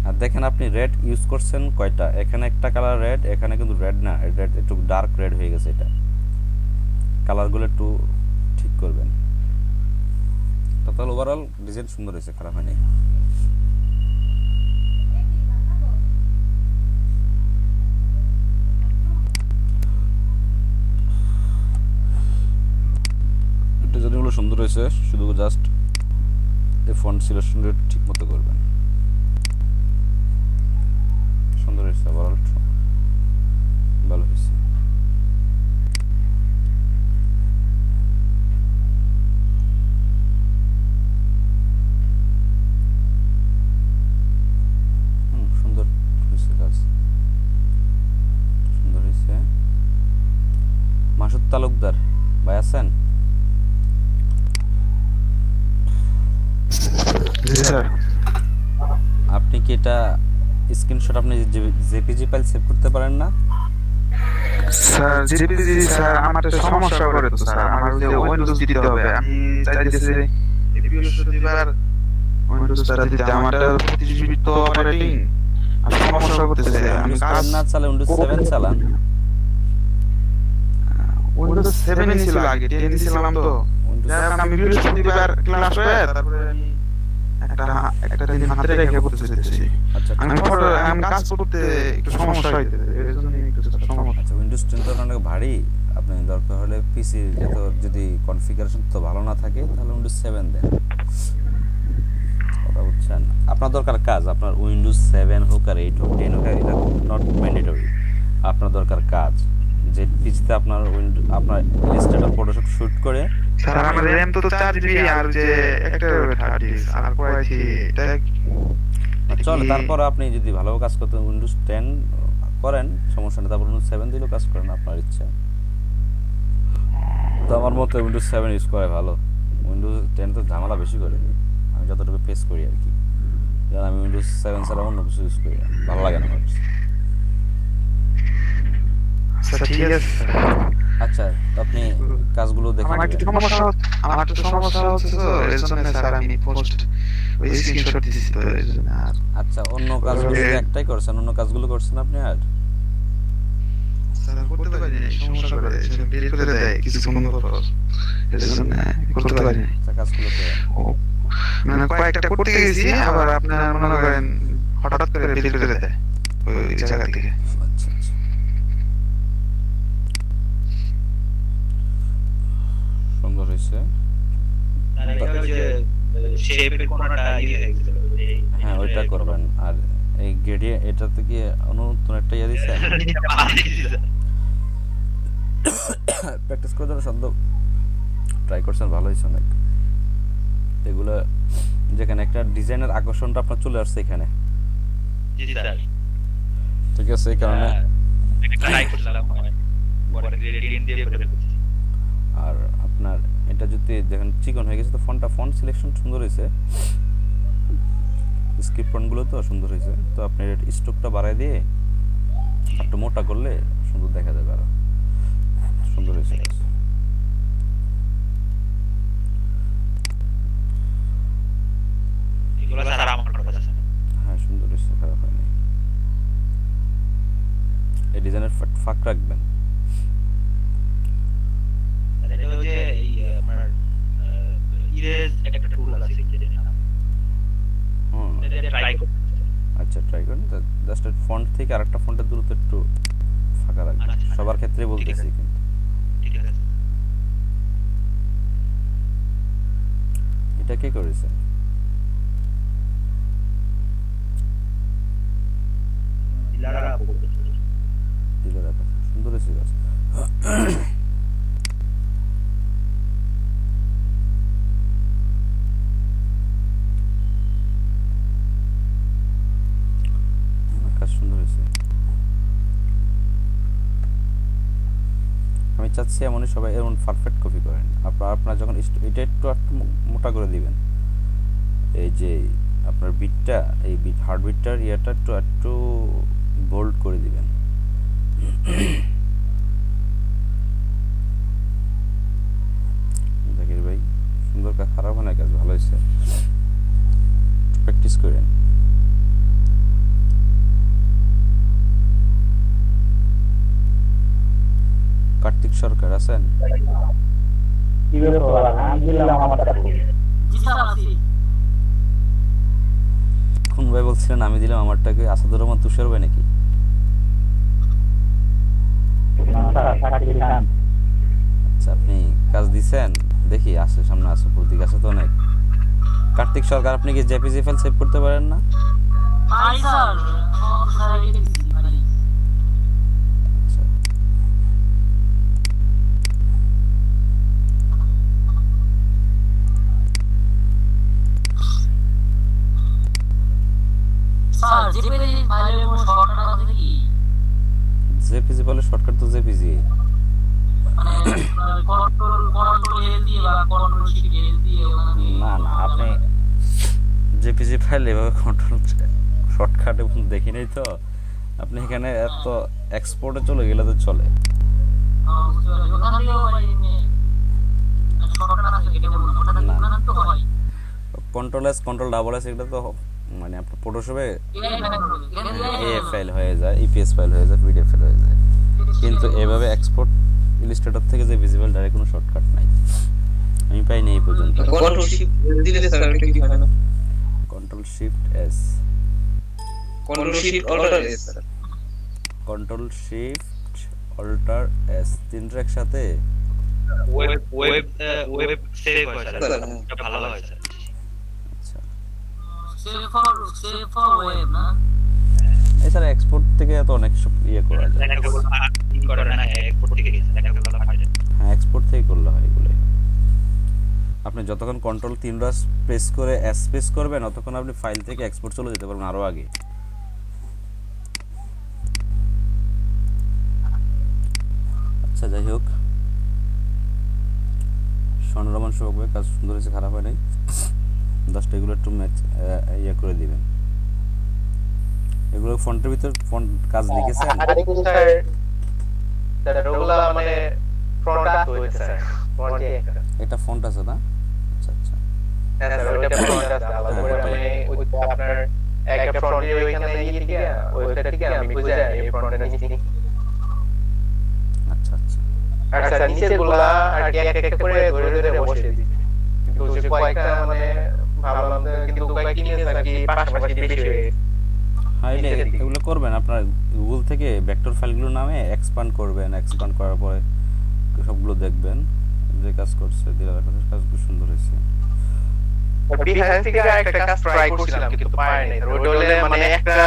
আর দেখেন আপনি রেড ইউজ করছেন কয়টা, এখানে একটা কালার রেড, এখানে কিন্তু রেড না, রেড একটু ডার্ক রেড হয়ে গেছে, এটা কালারগুলো একটু ঠিক করবেন। টোটাল ওভারঅল ডিজাইন সুন্দর হয়েছে, খারাপ হয়নি। ডিজাইনগুলো সুন্দর হয়েছে, শুধু জাস্ট এই ফন্ট সিলেকশনটা ঠিক মতো করবেন। সুন্দর হয়েছে, ওভারঅল ভালো হয়েছে। সুন্দর হয়েছে কাজ, সুন্দর হয়েছে। মাসুদ তালুকদার ভাই আছেন? আপনি কি এটা স্ক্রিনশট আপনি জেপিজি ফাইল সেভ করতে পারেন না? স্যার জিপিজি স্যার আমার একটা সমস্যা করে তো স্যার আমার যে উইন্ডোজ দিতে হবে আমি চাইতেছি এই বৃহস্পতিবার উইন্ডোজটা দিতে আমার 32 বিট তো অপারেটিং আর সমস্যা করতেছে আমি উইন্ডোজ কাজ 10 না চালে উইন্ডোজ 7 চালান। উইন্ডোজ 7 ছিল আগে 10 ছিলাম তো যাই হোক আমি বৃহস্পতিবার ক্লাস হয়ে তারপরে আমি একটা দিন হাতে রেখে করতে চাইতেছি আচ্ছা আমি কাজ করতে একটু সমস্যা হইতেছে এর জন্য একটু সমস্যা আচ্ছা উইন্ডোজ 10 তো অনেক ভারী, আপনি দরকার হলে পিসি যত যদি কনফিগারেশন তো ভালো না থাকে তাহলে উইন্ডোজ 7 দেন, কথা বুঝছেন? আপনার দরকার কাজ, আপনার উইন্ডোজ 7 হোক আর 8 হোক 10 হোক এটা নট ম্যান্ডেটরি, আপনার দরকার কাজ যে পিসিতে আপনার আপনার ইনস্টলেটর ফটোশপ শুট করে। স্যার আমার র‍্যাম তো 4 জিবি আর যে একটা হার্ড ডিস্ক আর কয়েছি এটা চলে। তারপর আপনি যদি ভালোভাবে কাজ করতে উইন্ডোজ 10 করেন সমস্যা নেই, তারপর উইন্ডোজ 7 দিলেও কাজ করেন আপনার ইচ্ছা। তো আমার মতে উইন্ডোজ 7 ইউজ করে ভালো, উইন্ডোজ 10 তো ঝামেলা বেশি করে, আমি যতটুকু ফেস করি আর কি। কারণ আমি উইন্ডোজ 7 ছাড়া অন্য কিছু ইউজ করি না, ভালো লাগে না আমার। স্যার ঠিক আছে আচ্ছা আপনি কাজগুলো দেখে আমার একটু সমস্যা হচ্ছে তো এর জন্য স্যার আমি পোস্ট ওই স্ক্রিনশট দিছি তো এর জন্য আচ্ছা অন্য কাজগুলো একটাই করছেন, অন্য কাজগুলো করছেন আপনি আর স্যার করতে পারি না, সমস্যা করে ডিলিট করে দেয় কিছুক্ষণ পর এর জন্য করতে পারি না। আচ্ছা কাজগুলো করেন। মানে কয়েকটা করতে গেছি আবার আপনার মনে করেন হঠাৎ করে ডিলিট করে দেয় ওই জায়গা থেকে। আচ্ছা আচ্ছা সুন্দর হয়েছে। হ্যাঁ ওইটা করবেন। আর এই গ্রেডিয়েন্ট এটাতে কি নতুন একটা ইয়ে দিচ্ছেন প্র্যাকটিস করার জন্য সুন্দর ট্রাই করছেন, ভালো হয়েছে অনেক। এগুলো যেখানে একটা ডিজাইনের আকর্ষণটা আপনার চলে আসছে এখানে, ঠিক আছে? এই কারণে আর আপনার এটা যদি দেখেন চিকন হয়ে গেছে তো ফন্ট সিলেকশন সুন্দর হয়েছে, স্ক্রিপ্ট ফন্টগুলো তো সুন্দর হয়েছে। তো আপনি স্ট্রোকটা বাড়ায় দিয়ে একটু মোটা করলে সুন্দর দেখা যাবে, আরো সুন্দর হয়েছে। হ্যাঁ সুন্দর হয়েছে, খারাপ হয়নি। এই ডিজাইনের ফাঁক রাখবেন। আচ্ছা ট্রাই করেন, জাস্ট ফন্ট থেকে আরেকটা ফন্টের দূরত্ব একটু ফাঁকা রাখবেন, সবার ক্ষেত্রে বলতেছি কিন্তু। এটা কে করেছে? দিলারা সুন্দর হয়েছে গাছ। সুন্দর হয়েছে। আমি চাচ্ছি এমনই সবাই এমন পারফেক্ট কপি করেন। আপনার যখন এটা একটু মোটা করে দিবেন, এই যে আপনার বিটটা এই বিট হার্ড বিটটার ইয়েটা একটু বোল্ড করে দিবেন। জাকির ভাই সুন্দর কাজ, খারাপ হয় না কাজ, ভালো হয়েছে, প্র্যাকটিস করেন। কার্তিক সরকার আছেন? কোন ভাই বলছিলেন আমি দিলাম আমারটাকে? আসাদুর রহমান তুষার ভাই নাকি? আচ্ছা আপনি কাজ দিছেন, দেখি আসে সামনে আসে, প্রতীক আছে তো অনেক। কার্তিক সরকার আপনি কি জেপিজি ফাইল সেভ করতে পারেন না? জেপিজি বলে শর্টকাট তো জেপিজি। না না আপনি জেপিজি ফাইল এভাবে কন্ট্রোল শর্টকাট দেখি নাই তো, আপনি এখানে এত এক্সপোর্টে চলে গেলে তো চলে। Control S control double S এটা তো মানে আপনার ফটোশপে এএফ ফাইল হয়ে যায়, ইপিএস ফাইল হয়ে যায়, পিডিএফ ফাইল হয়ে যায়, কিন্তু এভাবে এক্সপোর্ট ইলাস্ট্রেটর থেকে যে ভিজিবল ডাইরেক্ট কোনো শর্টকাট নাই, আমি পাইনি এই পর্যন্ত। কন্ট্রোল শিফট দিলে স্যার এটা কি হয় না? Control shift S, control shift alter S sir. Control shift alter S তিনটা একসাথে ওয়েব সেভ হয় স্যার, এটা ভালো হয় স্যার। আচ্ছা সেভ ফর ওয়েব না এছাড়া এক্সপোর্ট থেকে তো অনেক সব ইয়ে করা যায়। হ্যাঁ এক্সপোর্ট থেকে করলে হয় এগুলো। আপনি যতক্ষণ কন্ট্রোল 3 বার প্রেস করে এস প্রেস করবেন ততক্ষণ আপনি ফাইল থেকে এক্সপোর্ট চলে যেতে পারবেন আরো আগে। আচ্ছা যাই হোক, স্বর্ণরমন সবকে কাজ সুন্দর হয়েছে, খারাপ হয় নাই। 10টা এগুলো একটু ম্যাচ ইয়ে করে দিবেন। এগুলো ফন্টের ভিতর ফন্ট কাজ লিখেছেন? স্যার ওগুলা মানে ফ্রন্ট আপ হয়েছে স্যার, ফন্টে একটা এটা ফন্ট আছে না? আচ্ছা আচ্ছা হ্যাঁ স্যার ওইটা ফ্রন্ট আছে, আলাদা করে আমি ওই আপনার একটা ফ্রন্টে ওইখানে ইয়ে থেকে ওয়েবসাইট থেকে আমি খুঁজে এই ফ্রন্টের নিচে আচ্ছা আচ্ছা আর স্যার নিচের গুলা আর কি এক করে ধরে ধরে বসিয়ে দিচ্ছি, কিন্তু যে কয়েকটা মানে ভাবলাম কিন্তু কয়েকটা নিয়ে স্যার কি পাশাপাশি বেশি হয়ে গেছে। হ্যাঁ এগুলো করবেন আপনার গুগল থেকে ভেক্টর ফাইলগুলো নামে এক্সপান্ড করবেন, এক্সপান্ড করার পরে সবগুলো দেখবেন যে কাজ করছে, দিলার কাজগুলো সুন্দর হয়েছে। বিহাইন্ড থেকে একটা কাজ ট্রাই করছিলাম কিন্তু পাই নাই, ওটা হলে মানে একটা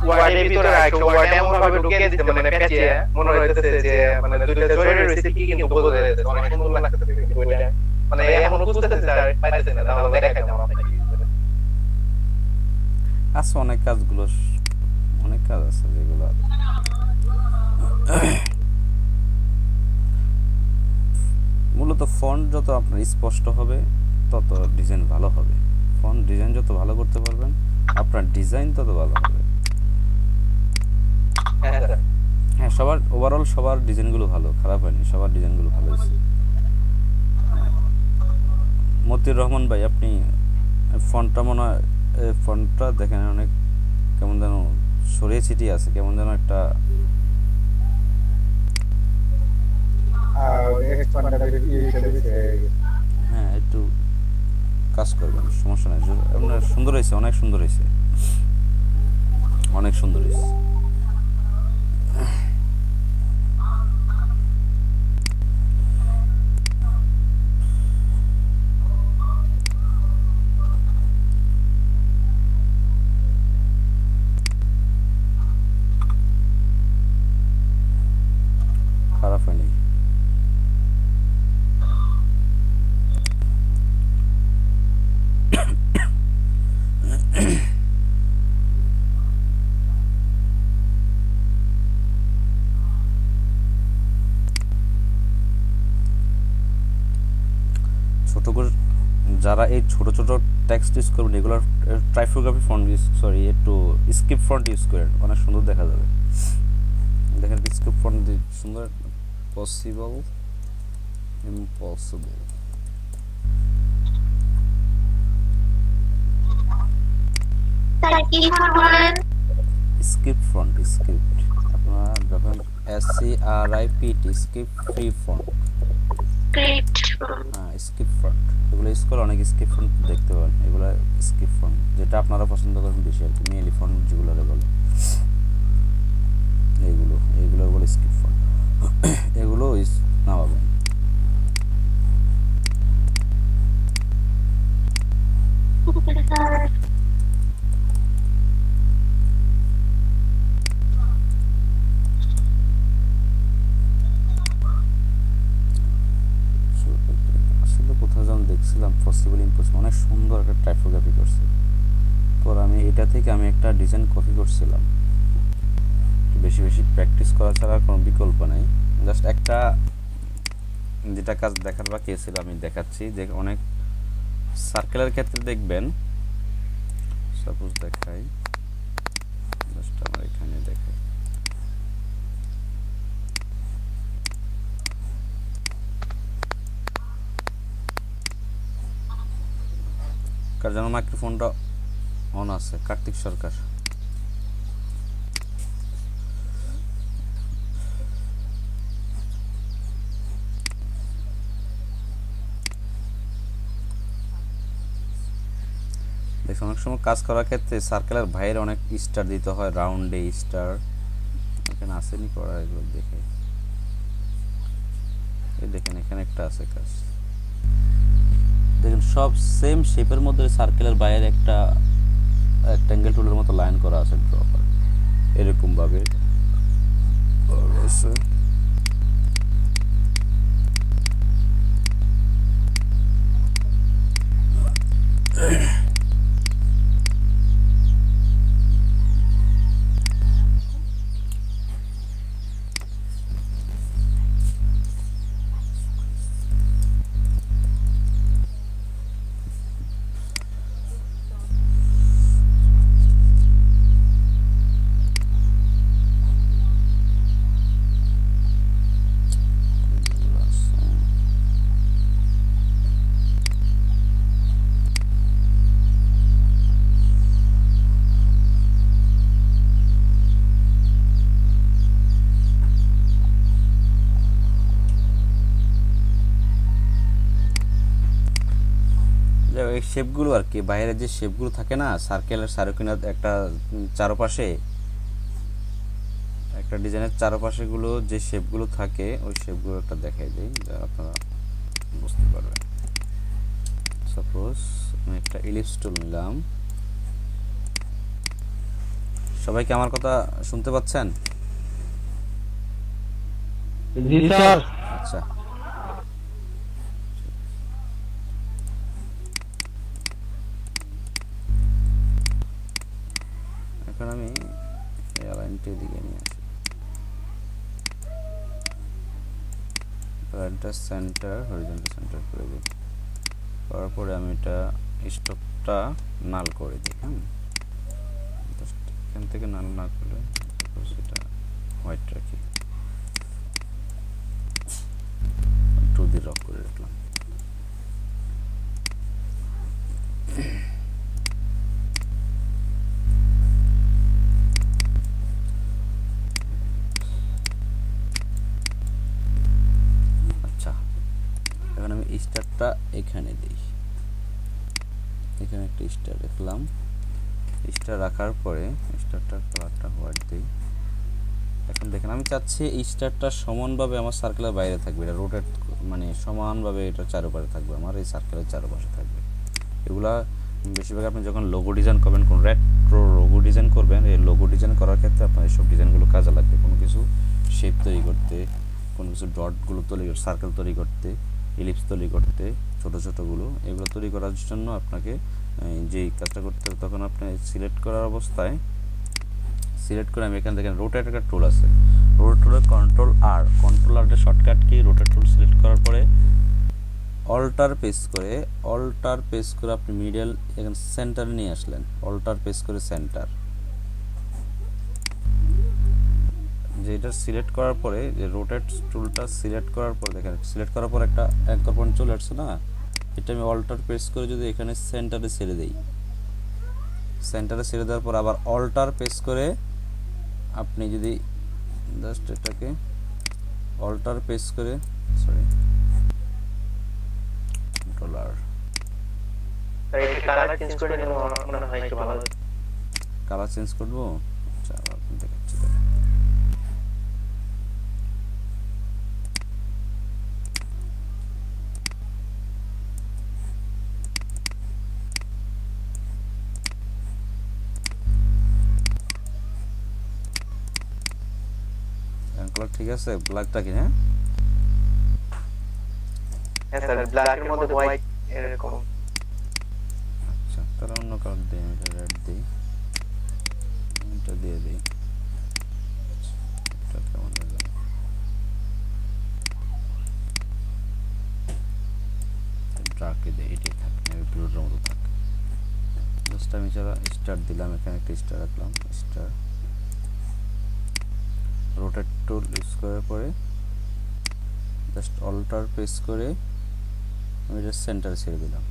ওয়ার্ডের ভিতরে একটা ওয়ার্ড এমন ভাবে ঢুকিয়ে দিতে মানে প্যাচিয়ে মনে হইতেছে যে মানে দুইটা জয়ের রেসিপি কিন্তু বোঝা যাচ্ছে, অনেক সুন্দর লাগতেছে, কিন্তু ওইটা মানে এখন বুঝতেছে স্যার পাইতেছে না, তাহলে দেখাই দাও আপনাকে। আছে অনেক কাজগুলো, অনেক কাজ আছে যেগুলো মূলত ফন্ট যত আপনার স্পষ্ট হবে তত ডিজাইন ভালো হবে। ফন্ট ডিজাইন যত ভালো করতে পারবেন আপনার ডিজাইন তত ভালো হবে। হ্যাঁ সবার ওভারঅল সবার ডিজাইনগুলো ভালো, খারাপ হয়নি, সবার ডিজাইনগুলো ভালো হয়েছে। মতিউর রহমান ভাই আপনি ফন্টটা মনে হয় ফন্টটা দেখেন অনেক কেমন যেন সরিয়ে ছিটিয়ে আছে, কেমন যেন একটা হ্যাঁ একটু কাজ করবেন, সমস্যা নাই। আপনার সুন্দর হয়েছে, অনেক সুন্দর হয়েছে, অনেক সুন্দর হয়েছে। খারাপ হয়নি। ছোট করে যারা এই ছোট ছোট টেক্সট ইউজ করবেন এগুলোর টাইপোগ্রাফি ফন্ট ইউজ সরি একটু স্ক্রিপ্ট ফন্ট ইউজ করেন, অনেক সুন্দর দেখা যাবে। দেখেন স্ক্রিপ্ট ফন্ট সুন্দর, পসিবল ইম্পসিবল। তারা কি বলেন? স্ক্রিপ্ট ফন্ট, স্ক্রিপ্ট আপনারা যখন SCRIPT script free font, script হ্যাঁ স্ক্রিপ্ট ফন্ট এগুলো ইউজ করে অনেক স্ক্রিপ্ট ফন্ট দেখতে পারেন। এগুলো স্ক্রিপ্ট ফন্ট যেটা আপনারা পছন্দ করেন বেশি আর কি, মেইলি ফন্ট যেগুলো বলে এইগুলো বলে স্ক্রিপ্ট ফন্ট, এগুলো নামাবেন। আসলে কোথাও যেন দেখছিলাম পসিবল ইম্পসিবল, অনেক সুন্দর একটা টাইপোগ্রাফি করছে। পর আমি এটা থেকে আমি একটা ডিজাইন কপি করছিলাম, বেশি বেশি প্র্যাকটিস করা ছাড়া কোনো বিকল্প নেই। জাস্ট একটা যেটা কাজ দেখার বাকি ছিল আমি দেখাচ্ছি, যে অনেক সার্কেলের ক্ষেত্রে দেখবেন, সাপোজ দেখাই, জাস্ট আমরা এখানে দেখাই, কার যেন মাইক্রোফোনটা অন আছে? কার্তিক সরকার। দেখুন অনেক সময় কাজ করার ক্ষেত্রে সার্কেলের বাইরে অনেক স্টার দিতে হয়, রাউন্ডে স্টার এখানে আসেনি করা, এগুলো দেখে এই দেখেন এখানে একটা আছে কাজ। দেখেন সব সেম শেপের মধ্যে সার্কেলের বাইরে একটা রেক্ট্যাঙ্গেল টুলের মতো লাইন করা আছে ড্র করে এরকম ভাবে আছে। এই শেপগুলো আর কি, বাইরে যে শেপগুলো থাকে না সার্কেলের চারোকিনার একটা চারপাশে একটা ডিজাইনের চারপাশে গুলো যে শেপগুলো থাকে ওই শেপগুলো একটা দেখাই দেই যা আপনারা বুঝতে পারবেন। সাপোজ আমি একটা ইলিপস টুল নিলাম। সবাই কি আমার কথা শুনতে পাচ্ছেন? জি স্যার। আচ্ছা এখন আমি এই লাইনটি দিকে নিয়ে আসি, লাইনটা সেন্টার হরিজন্টাল সেন্টার করে দিই, করার পরে আমি এটা স্টকটা নাল করে দিই। হ্যাঁ এখান থেকে নাল না করলে সেটা হোয়াইট রাখি, 2D রক করে রাখলাম। আচ্ছা এখন আমি স্টারটা এখানে দিই, এখানে একটা স্টার রাখলাম। স্টার রাখার পরে স্টারটার কালারটা হোয়াইট দিই। এখন দেখেন আমি চাচ্ছি এই স্টারটা সমানভাবে আমার সার্কেলের বাইরে থাকবে, এটা রোটেট মানে সমানভাবে এটা চারপাশে থাকবে, আমার এই সার্কেলের চারপাশে থাকবে। এগুলা বেশিরভাগ আপনি যখন লোগো ডিজাইন করবেন, কোন রেট্রো লোগো ডিজাইন করবেন, এই লোগো ডিজাইন করার ক্ষেত্রে আপনার এইসব ডিজাইনগুলো কাজে লাগবে। কোনো কিছু শেপ তৈরি করতে, কোনো কিছু ডটগুলো তৈরি করতে, সার্কেল তৈরি করতে, ইলিপস তৈরি করতে, ছোটো ছোটোগুলো এগুলো তৈরি করার জন্য আপনাকে যেই কাজটা করতে হবে তখন আপনি সিলেক্ট করার অবস্থায় সিলেক্ট করে আমি এখানে দেখেন রোটেট একটা টুল আছে, রোটেট টুলের কন্ট্রোল আর shortcut key rotate tool select করার পরে অল্টার পেস করে আপনি মিডল এখানে সেন্টারে নিয়ে আসলেন, অল্টার পেস করে সেন্টার। যেটা সিলেক্ট করার পরে যে রোটেট টুলটা সিলেক্ট করার পর দেখেন সিলেক্ট করার পর একটা অ্যাঙ্কর পয়েন্ট চলে আসছে না, এটা আমি অল্টার প্রেস করে যদি এখানে সেন্টারে ছেড়ে দেই, সেন্টারে ছেড়ে দেওয়ার পর আবার অল্টার প্রেস করে আপনি যদি জাস্ট এটাকে অল্টার প্রেস করে সরি কন্ট্রোলার কালার চেঞ্জ করে নিলে মনে হয় একটু ভালো হবে। কালার চেঞ্জ করবো। আচ্ছা আপনি দেখাচ্ছি কালার ঠিক আছে, ব্ল্যাকটা কি? হ্যাঁ হ্যাঁ স্যার, ব্ল্যাকের মধ্যে হোয়াইট এরকম। আচ্ছা তাহলে অন্য কালার দিই, এটা রেড দিই, এটা দিয়ে দিই, এটা কেমন লাগে ডার্কে দিই, এটাই থাকে নেভি ব্লুর মতো থাকে। জাস্ট আমি স্টার দিলাম, এখানে একটা স্টার রাখলাম, স্টার রোটেট টুল ইউজ করার পরে জাস্ট অল্টার প্রেস করে আমি এটা সেন্টারে ছেড়ে দিলাম,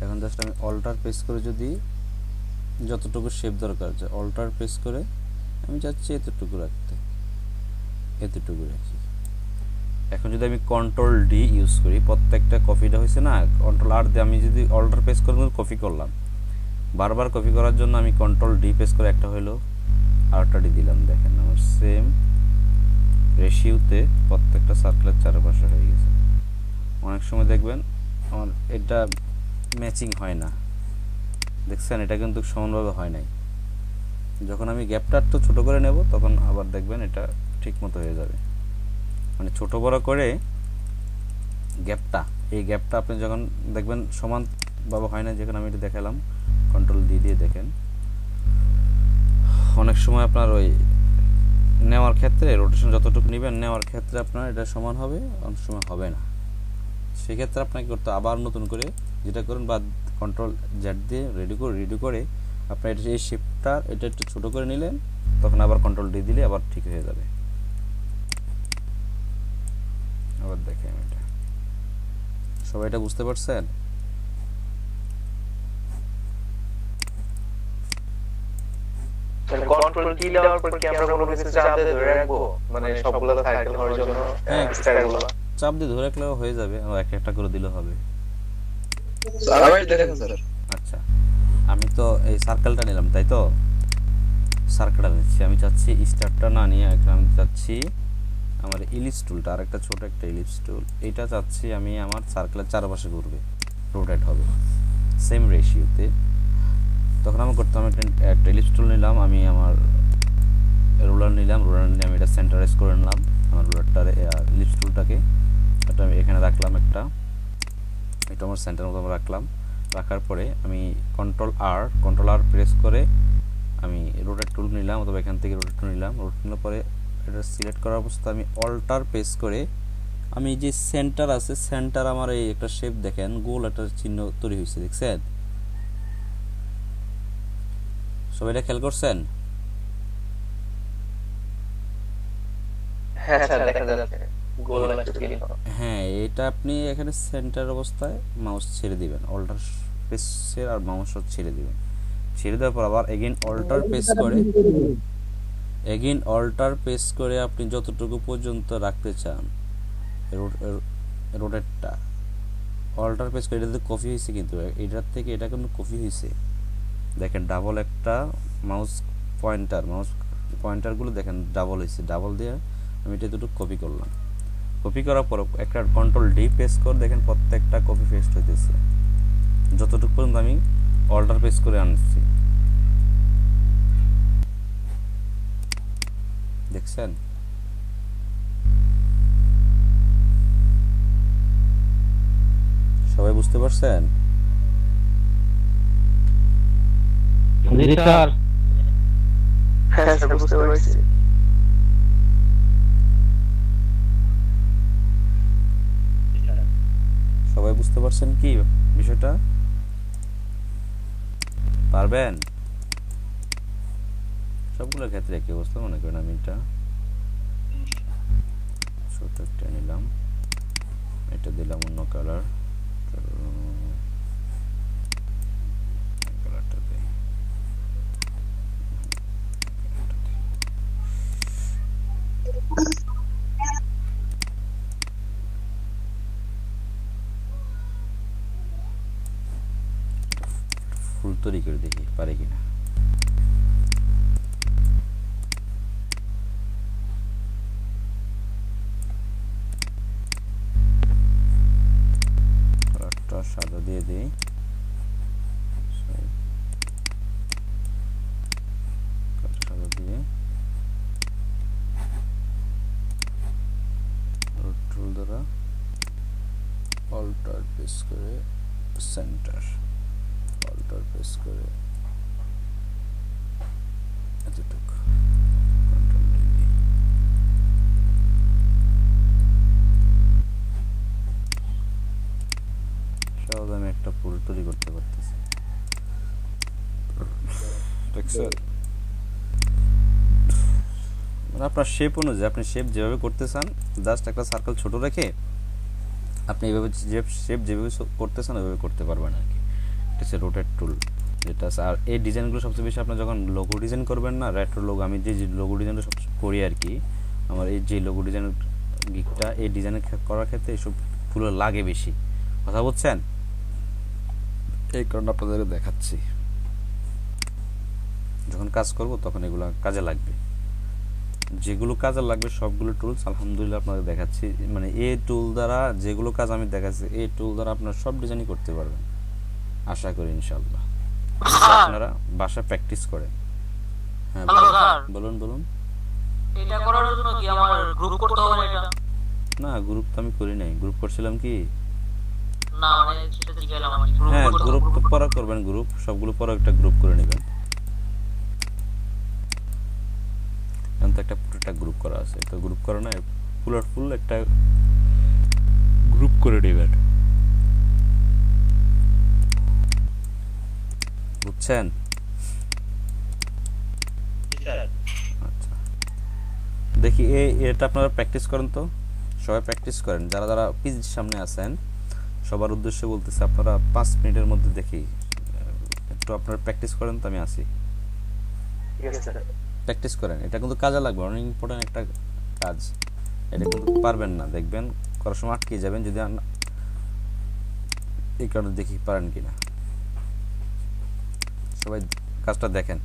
এখন জাস্ট আমি অল্টার প্রেস করে যদি যতটুকু শেপ দরকার আছে অল্টার প্রেস করে আমি চাচ্ছি এতটুকু রাখতে, এতটুকু রাখি। এখন যদি আমি কন্ট্রোল ডি ইউজ করি, প্রত্যেকটা কপিটা হয়েছে না, কন্ট্রোল আর দিয়ে আমি যদি অল্টার প্রেস করে কপি করলাম, বারবার কপি করার জন্য আমি কন্ট্রোল ডি প্রেস করে একটা হলো আরেকটা ডি দিলাম, দেখেন আমার সেম রেশিওতে প্রত্যেকটা সার্কেলের চারপাশে হয়ে গেছে। অনেক সময় দেখবেন আমার এটা ম্যাচিং হয় না, দেখছেন এটা কিন্তু সমানভাবে হয় নাই। যখন আমি গ্যাপটা একটু ছোটো করে নেব তখন আবার দেখবেন এটা ঠিক মতো হয়ে যাবে। মানে ছোট বড় করে গ্যাপটা, এই গ্যাপটা আপনি যখন দেখবেন সমানভাবে হয় না, যেখানে আমি এটা দেখালাম কন্ট্রোল দিয়ে দেখেন অনেক সময় আপনার ওই নেওয়ার ক্ষেত্রে রোটেশন যতটুকু নেবেন নেওয়ার ক্ষেত্রে আপনার এটা সমান হবে, অনেক সময় হবে না। সেক্ষেত্রে আপনাকে করতে আবার নতুন করে যেটা করুন বা কন্ট্রোল জেড দিয়ে রেডি করে আপনার এটা এই শেপটা এটা একটু ছোটো করে নিলেন, তখন আবার কন্ট্রোল ডি দিলে আবার ঠিক হয়ে যাবে। আবার দেখেন এটা সবাই এটা বুঝতে পারছেন? কন্ট্রোল কি দেওয়ার পর কি আমরা কোনো কিছু চাপ দিয়ে ধরে রাখবো, মানে সবগুলো সাইকেল হওয়ার জন্য স্টাইলগুলো চাপ দিয়ে ধরে রাখলেও হয়ে যাবে, এক একটা করে দিলে হবে। আবার দেখেন স্যার। আচ্ছা, আমি তো এই সার্কেলটা নিলাম, তাই তো সার্কেলটা নিচ্ছি, আমি চাচ্ছি স্টারটা না নিয়ে আমি চাচ্ছি আমার ইলিপস টুলটা, আর একটা ছোট একটা ইলিপস টুল, এটা চাচ্ছি আমি আমার সার্কেলের চারপাশে ঘুরবে, রোটেট হবে সেম রেশিওতে। তখন আমি করতাম একটা ইলিপস টুল নিলাম, আমি আমার রুলার নিয়ে আমি এটা সেন্টারাইজ করে নিলাম আমার রুলারটার ইলিপস টুলটাকে, এটা আমি এখানে রাখলাম একটা, এটা আমার সেন্টার মতো রাখলাম। রাখার পরে আমি কন্ট্রোল আর প্রেস করে আমি রোটেট টুল নিলাম, অথবা এখান থেকে রোটেট টুল নিলাম। রোটেট নেওয়ার পরে এটা সিলেক্ট করার অবস্থা আমি অল্টার প্রেস করে আমি যে সেন্টার আছে, সেন্টার আমার এই একটা শেপ দেখেন গোল একটা চিহ্ন তৈরি হয়েছে, দেখছেন? সবাই এটা খেয়াল করছেন? হ্যাঁ স্যার দেখা যাচ্ছে গোল একটা ফিল হয়। হ্যাঁ, এটা আপনি এখানে সেন্টার অবস্থায় মাউস ছেড়ে দিবেন, অল্টার প্রেসের আর মাউস ছেড়ে দিবেন। ছেড়ে দেওয়ার পর আবার এগেইন অল্টার প্রেস করে আপনি যতটুকু পর্যন্ত রাখতে চান রোটেটটা অল্টার প্রেস করে, এটাতে কপি হয়েছে কিন্তু এটার থেকে এটা কিন্তু কপি হয়েছে, দেখেন ডাবল একটা মাউস পয়েন্টারগুলো দেখেন ডাবল হয়েছে, ডাবল দিয়ে আমি এটা দুটো কপি করলাম। কপি করার পর একটা কন্ট্রোল ডি প্রেস করে দেখেন প্রত্যেকটা কপি পেস্ট হইতেছে, যতটুকু পর্যন্ত আমি অল্টার প্রেস করে আনছি, দেখছেন? সবাই বুঝতে পারছেন? হ্যাঁ স্যার বুঝতে পারছি। সবাই বুঝতে পারছেন কি বিষয়টা? পারবেন? সবগুলোর ক্ষেত্রে একই অবস্থা, মনে করেন আমি এটা ছোট একটা নিলাম, এটা দিলাম অন্য কালার, কালারটা দিই, ফুল তৈরি করে দেখি পারে কিনা। কালারটা সাদা দিয়ে দিই, সাদা দিয়ে টুল দ্বারা অল্টার প্রেস করে সেন্টার, অল্টার প্রেস করে এতটুকু কন্ট্রোল ডি দিয়ে সহজ আমি একটা ফুল তৈরি করতে পারতেছি, দেখছেন? মানে আপনার শেপ অনুযায়ী আপনি শেপ যেভাবে করতে চান, জাস্ট একটা সার্কেল ছোট রেখে আপনি এইভাবে শেপ যেভাবে করতে চান ওইভাবে করতে পারবেন আর কি। প্র্যাকটিসের রোটেট টুল যেটা আছে। আর এই ডিজাইনগুলো সবচেয়ে বেশি আপনার যখন লোগো ডিজাইন করবেন না, রেট্রো লোগো, আমি যে লোগো ডিজাইনটা সবচেয়ে করি আর কি, আমার এই যে লোগো ডিজাইন গিকটা এই ডিজাইন করার ক্ষেত্রে এইসব টুল লাগে বেশি, কথা বলছেন? এই কারণে আপনাদের দেখাচ্ছি, যখন কাজ করব তখন এগুলো কাজে লাগবে। যেগুলো কাজে লাগবে সবগুলো টুলস আলহামদুলিল্লাহ আপনাদের দেখাচ্ছি। মানে এই টুল দ্বারা যেগুলো কাজ আমি দেখাচ্ছি, এই টুল দ্বারা আপনারা সব ডিজাইনই করতে পারবেন আশা করি ইনশাআল্লাহ। আপনারা বাসায় প্র্যাকটিস করেন। হ্যাঁ বলুন বলুন। এটা করার জন্য কি আমার গ্রুপ করতে হবে না? এটা না, গ্রুপ তো আমি করি নাই। গ্রুপ করছিলাম কি? না মানে সেটা জিজ্ঞাসা আমি হ্যাঁ, গ্রুপ তো পরে করবেন, গ্রুপ সবগুলো পরে একটা গ্রুপ করে নেবেন। তো একটা পুরোটা গ্রুপ করা আছে, তো গ্রুপ করা না, ফুল একটা গ্রুপ করে নেবেন, বুঝছেন? আচ্ছা, দেখি এটা আপনারা প্র্যাকটিস করেন, তো সবাই প্র্যাকটিস করেন। যারা যারা পিজির সামনে আছেন সবার উদ্দেশ্যে বলতেছে, আপনারা 5 মিনিটের মধ্যে দেখি একটু আপনারা প্র্যাকটিস করেন, তো আমি আসি। ঠিক আছে স্যার, প্র্যাকটিস করেন, এটা কিন্তু কাজে লাগবে, অনেক ইম্পর্টেন্ট একটা কাজ। এটা কিন্তু পারবেন না, দেখবেন করার সময় আটকে যাবেন যদি এই কারণে দেখি পারেন কিনা। সবাই কাজটা দেখেন।